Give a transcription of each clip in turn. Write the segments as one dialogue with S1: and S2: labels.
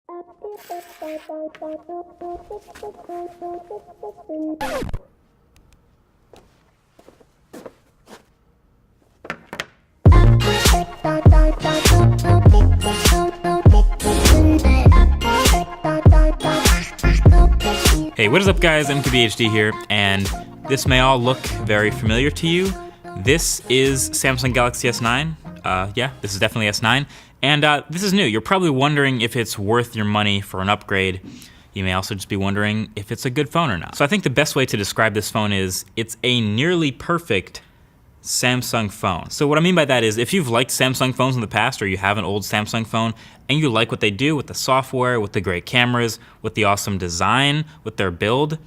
S1: Hey, what is up guys, MKBHD here, and this may all look very familiar to you. This is Samsung Galaxy S9. Yeah, this is definitely S9. And this is new. You're probably wondering if it's worth your money for an upgrade. You may also just be wondering if it's a good phone or not. So I think the best way to describe this phone is it's a nearly perfect Samsung phone. So what I mean by that is if you've liked Samsung phones in the past, or you have an old Samsung phone and you like what they do with the software, with the great cameras, with the awesome design, with their build,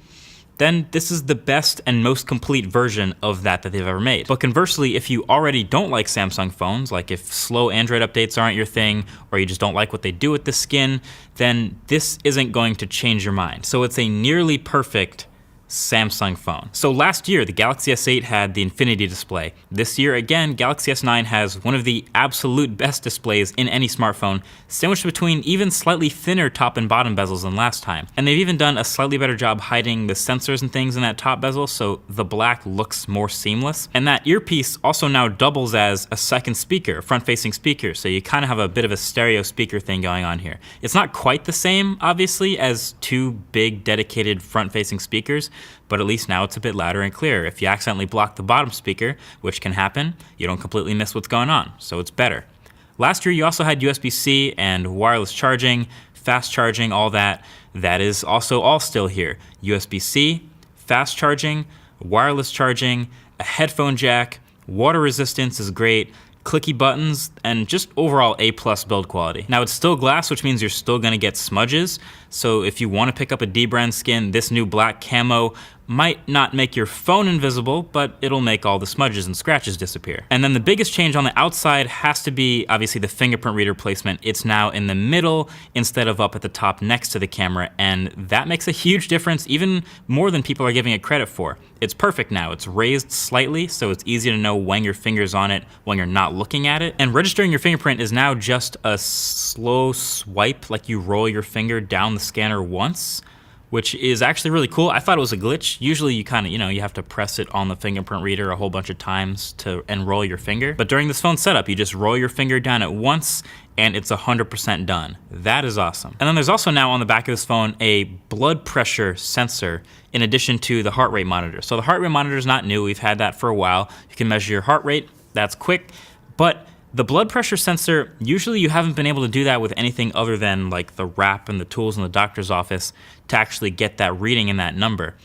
S1: then this is the best and most complete version of that they've ever made. But conversely, if you already don't like Samsung phones, like if slow Android updates aren't your thing, or you just don't like what they do with the skin, then this isn't going to change your mind. So it's a nearly perfect Samsung phone. So last year, the Galaxy S8 had the Infinity display. This year, again, Galaxy S9 has one of the absolute best displays in any smartphone, sandwiched between even slightly thinner top and bottom bezels than last time. And they've even done a slightly better job hiding the sensors and things in that top bezel, so the black looks more seamless. And that earpiece also now doubles as a second speaker, a front-facing speaker, so you kind of have a bit of a stereo speaker thing going on here. It's not quite the same, obviously, as two big dedicated front-facing speakers, but at least now it's a bit louder and clearer. If you accidentally block the bottom speaker, which can happen, you don't completely miss what's going on, so it's better. Last year you also had USB-C and wireless charging, fast charging, all that. That is also all still here. USB-C, fast charging, wireless charging, a headphone jack, water resistance is great, clicky buttons, and just overall A+ build quality. Now it's still glass, which means you're still gonna get smudges, so if you wanna pick up a D-brand skin, this new black camo might not make your phone invisible, but it'll make all the smudges and scratches disappear. And then the biggest change on the outside has to be obviously the fingerprint reader placement. It's now in the middle instead of up at the top next to the camera, and that makes a huge difference, even more than people are giving it credit for. It's perfect now. It's raised slightly, so it's easy to know when your finger's on it, when you're not looking at it. And registering your fingerprint is now just a slow swipe, like you roll your finger down the scanner once, which is actually really cool. I thought it was a glitch. Usually you kind of, you have to press it on the fingerprint reader a whole bunch of times to enroll your finger. But during this phone setup, you just roll your finger down at once and it's 100% done. That is awesome. And then there's also now on the back of this phone a blood pressure sensor in addition to the heart rate monitor. So the heart rate monitor is not new. We've had that for a while. You can measure your heart rate. That's quick. But the blood pressure sensor, usually you haven't been able to do that with anything other than like the wrap and the tools in the doctor's office to actually get that reading and that number.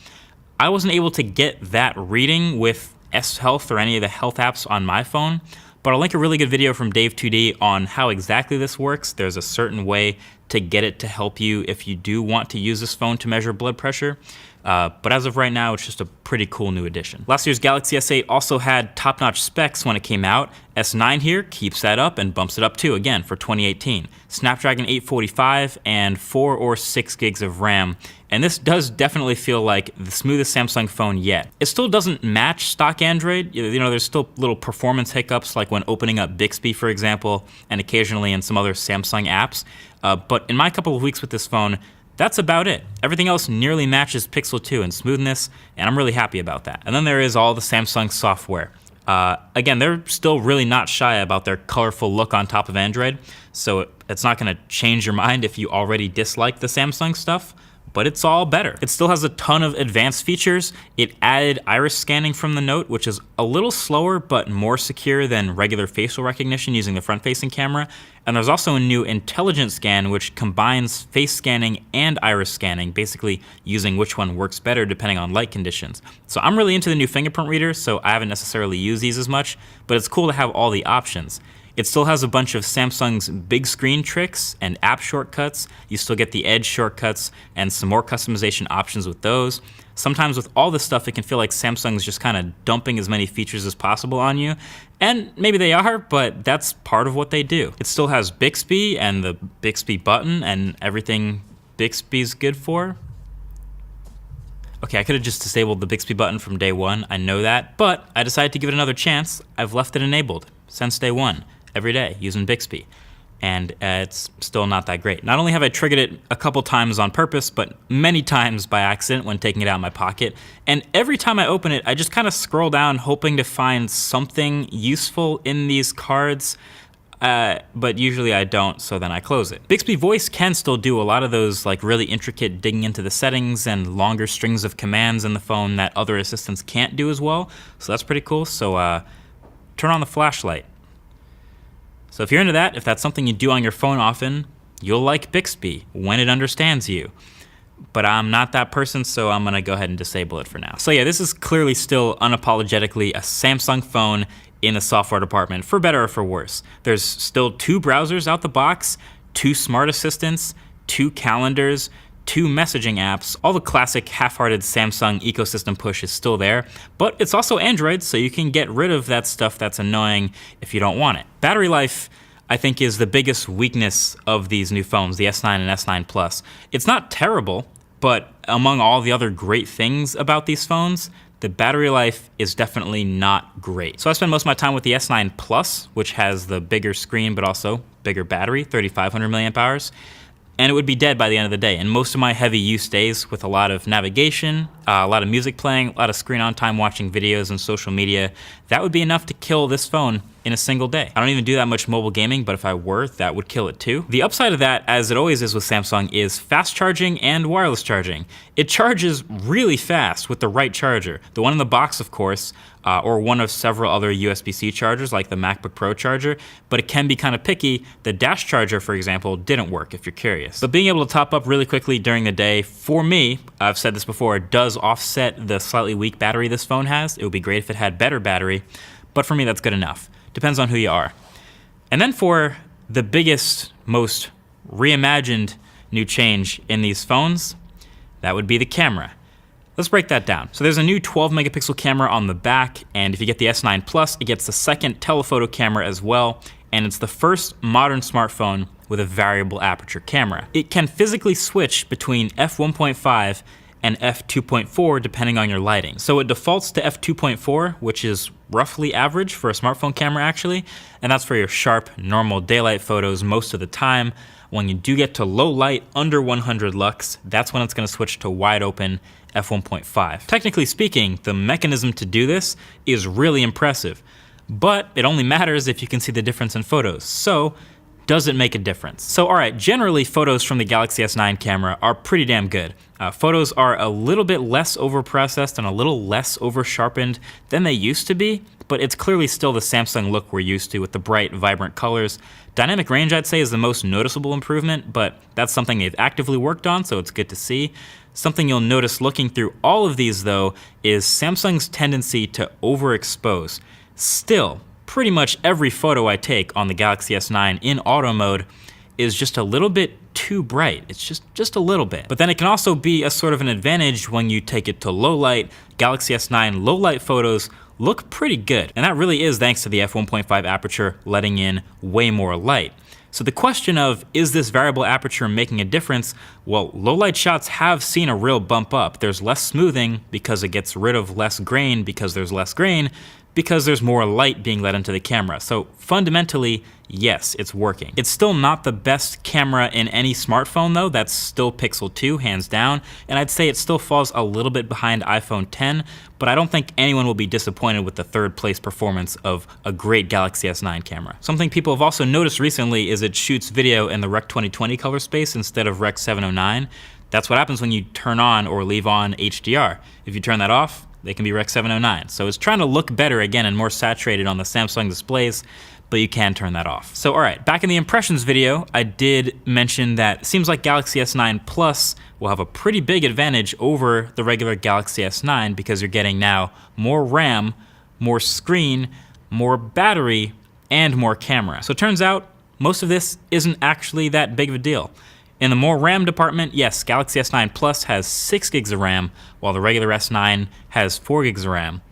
S1: I wasn't able to get that reading with S Health or any of the health apps on my phone, but I'll link a really good video from Dave2D on how exactly this works. There's a certain way to get it to help you if you do want to use this phone to measure blood pressure. But as of right now, it's just a pretty cool new addition. Last year's Galaxy S8 also had top-notch specs when it came out. S9 here keeps that up and bumps it up too, again, for 2018. Snapdragon 845 and 4 or 6 gigs of RAM. And this does definitely feel like the smoothest Samsung phone yet. It still doesn't match stock Android. There's still little performance hiccups, like when opening up Bixby, for example, and occasionally in some other Samsung apps. But in my couple of weeks with this phone, that's about it. Everything else nearly matches Pixel 2 in smoothness, and I'm really happy about that. And then there is all the Samsung software. Again, they're still really not shy about their colorful look on top of Android, so it's not gonna change your mind if you already dislike the Samsung stuff, but it's all better. It still has a ton of advanced features. It added iris scanning from the Note, which is a little slower but more secure than regular facial recognition using the front-facing camera. And there's also a new intelligent scan which combines face scanning and iris scanning, basically using which one works better depending on light conditions. So I'm really into the new fingerprint reader, so I haven't necessarily used these as much, but it's cool to have all the options. It still has a bunch of Samsung's big screen tricks and app shortcuts. You still get the Edge shortcuts and some more customization options with those. Sometimes with all this stuff, it can feel like Samsung's just kind of dumping as many features as possible on you. And maybe they are, but that's part of what they do. It still has Bixby and the Bixby button and everything Bixby's good for. Okay, I could have just disabled the Bixby button from day one, I know that, but I decided to give it another chance. I've left it enabled since day one, every day, using Bixby. and it's still not that great. Not only have I triggered it a couple times on purpose, but many times by accident when taking it out of my pocket. And every time I open it, I just kind of scroll down hoping to find something useful in these cards, but usually I don't, so then I close it. Bixby Voice can still do a lot of those like really intricate digging into the settings and longer strings of commands in the phone that other assistants can't do as well, so that's pretty cool. So turn on the flashlight. So if you're into that, if that's something you do on your phone often, you'll like Bixby when it understands you. But I'm not that person, so I'm gonna go ahead and disable it for now. So yeah, this is clearly still unapologetically a Samsung phone in the software department, for better or for worse. There's still 2 browsers out the box, 2 smart assistants, 2 calendars, 2 messaging apps. All the classic half-hearted Samsung ecosystem push is still there, but it's also Android, so you can get rid of that stuff that's annoying if you don't want it. Battery life, I think, is the biggest weakness of these new phones, the S9 and S9 Plus. It's not terrible, but among all the other great things about these phones, the battery life is definitely not great. So I spend most of my time with the S9 Plus, which has the bigger screen but also bigger battery, 3,500 milliamp hours. And it would be dead by the end of the day. And most of my heavy use days with a lot of navigation, a lot of music playing, a lot of screen on time watching videos and social media, that would be enough to kill this phone in a single day. I don't even do that much mobile gaming, but if I were, that would kill it too. The upside of that, as it always is with Samsung, is fast charging and wireless charging. It charges really fast with the right charger. The one in the box, of course, or one of several other USB-C chargers like the MacBook Pro charger, but it can be kind of picky. The dash charger, for example, didn't work if you're curious. But being able to top up really quickly during the day, for me, I've said this before, it does offset the slightly weak battery this phone has. It would be great if it had better battery, but for me that's good enough. Depends on who you are. And then for the biggest, most reimagined new change in these phones, that would be the camera. Let's break that down. So there's a new 12 megapixel camera on the back, and if you get the S9 Plus, it gets the second telephoto camera as well, and it's the first modern smartphone with a variable aperture camera. It can physically switch between f1.5 and f2.4 depending on your lighting. So it defaults to f2.4, which is roughly average for a smartphone camera actually, and that's for your sharp, normal daylight photos most of the time. When you do get to low light, under 100 lux, that's when it's gonna switch to wide open f1.5. Technically speaking, the mechanism to do this is really impressive, but it only matters if you can see the difference in photos. So, does it make a difference? So, all right, generally photos from the Galaxy S9 camera are pretty damn good. Photos are a little bit less overprocessed and a little less over-sharpened than they used to be, but it's clearly still the Samsung look we're used to with the bright, vibrant colors. Dynamic range, I'd say, is the most noticeable improvement, but that's something they've actively worked on, so it's good to see. Something you'll notice looking through all of these, though, is Samsung's tendency to overexpose. Still, pretty much every photo I take on the Galaxy S9 in auto mode is just a little bit too bright. It's just a little bit. But then it can also be a sort of an advantage when you take it to low light. Galaxy S9 low light photos look pretty good. And that really is thanks to the f1.5 aperture letting in way more light. So the question of, is this variable aperture making a difference? Well, low light shots have seen a real bump up. There's less smoothing because it gets rid of less grain because there's less grain, because there's more light being let into the camera. So fundamentally, yes, it's working. It's still not the best camera in any smartphone though. That's still Pixel 2, hands down. And I'd say it still falls a little bit behind iPhone 10, but I don't think anyone will be disappointed with the third place performance of a great Galaxy S9 camera. Something people have also noticed recently is it shoots video in the Rec 2020 color space instead of Rec 709. That's what happens when you turn on or leave on HDR. If you turn that off, they can be Rec 709. So it's trying to look better again and more saturated on the Samsung displays, but you can turn that off. So all right, back in the impressions video, I did mention that it seems like Galaxy S9 Plus will have a pretty big advantage over the regular Galaxy S9 because you're getting now more RAM, more screen, more battery, and more camera. So it turns out most of this isn't actually that big of a deal. In the more RAM department, yes, Galaxy S9 Plus has 6 gigs of RAM, while the regular S9 has 4 gigs of RAM.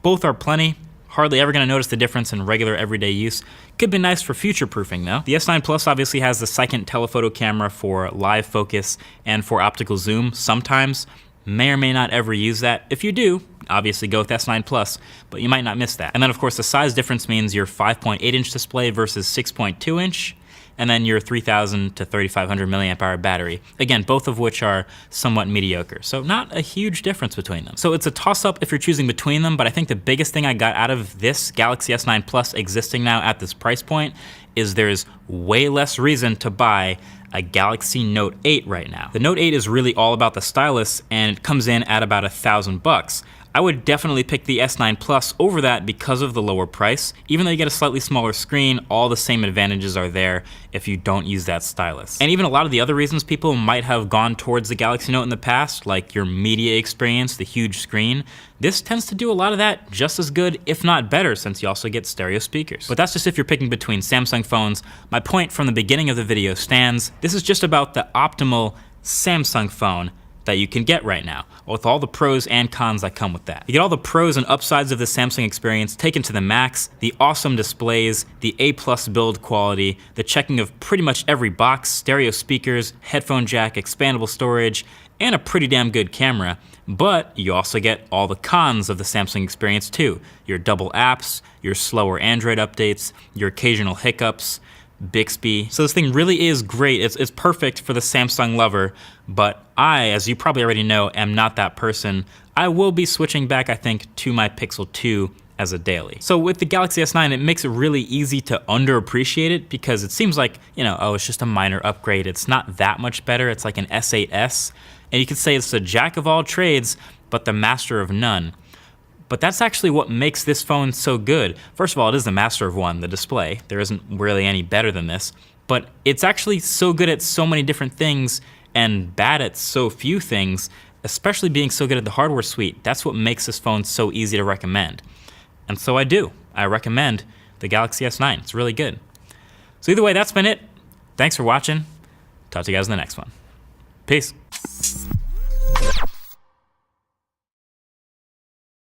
S1: Both are plenty. Hardly ever gonna notice the difference in regular everyday use. Could be nice for future-proofing though. The S9 Plus obviously has the second telephoto camera for live focus and for optical zoom sometimes. May or may not ever use that. If you do, obviously go with S9 Plus, but you might not miss that. And then of course the size difference means your 5.8-inch display versus 6.2-inch. and then your 3,000 to 3,500 milliamp hour battery. Again, both of which are somewhat mediocre. So not a huge difference between them. So it's a toss-up if you're choosing between them, but I think the biggest thing I got out of this Galaxy S9 Plus existing now at this price point is there's way less reason to buy a Galaxy Note 8 right now. The Note 8 is really all about the stylus, and it comes in at about $1,000. I would definitely pick the S9 Plus over that because of the lower price. Even though you get a slightly smaller screen, all the same advantages are there if you don't use that stylus. And even a lot of the other reasons people might have gone towards the Galaxy Note in the past, like your media experience, the huge screen, this tends to do a lot of that just as good, if not better, since you also get stereo speakers. But that's just if you're picking between Samsung phones. My point from the beginning of the video stands. This is just about the optimal Samsung phone that you can get right now, with all the pros and cons that come with that. You get all the pros and upsides of the Samsung experience taken to the max, the awesome displays, the A+ build quality, the checking of pretty much every box, stereo speakers, headphone jack, expandable storage, and a pretty damn good camera. But you also get all the cons of the Samsung experience too. Your double apps, your slower Android updates, your occasional hiccups, Bixby. So this thing really is great. It's perfect for the Samsung lover, but I, as you probably already know, am not that person. I will be switching back, I think, to my Pixel 2 as a daily. So with the Galaxy S9, it makes it really easy to underappreciate it because it seems like, you know, oh, it's just a minor upgrade. It's not that much better. It's like an S8s. And you could say it's the jack of all trades, but the master of none. But that's actually what makes this phone so good. First of all, it is the master of one, the display. There isn't really any better than this. But it's actually so good at so many different things and bad at so few things, especially being so good at the hardware suite. That's what makes this phone so easy to recommend. And so I do. I recommend the Galaxy S9. It's really good. So either way, that's been it. Thanks for watching. Talk to you guys in the next one. Peace.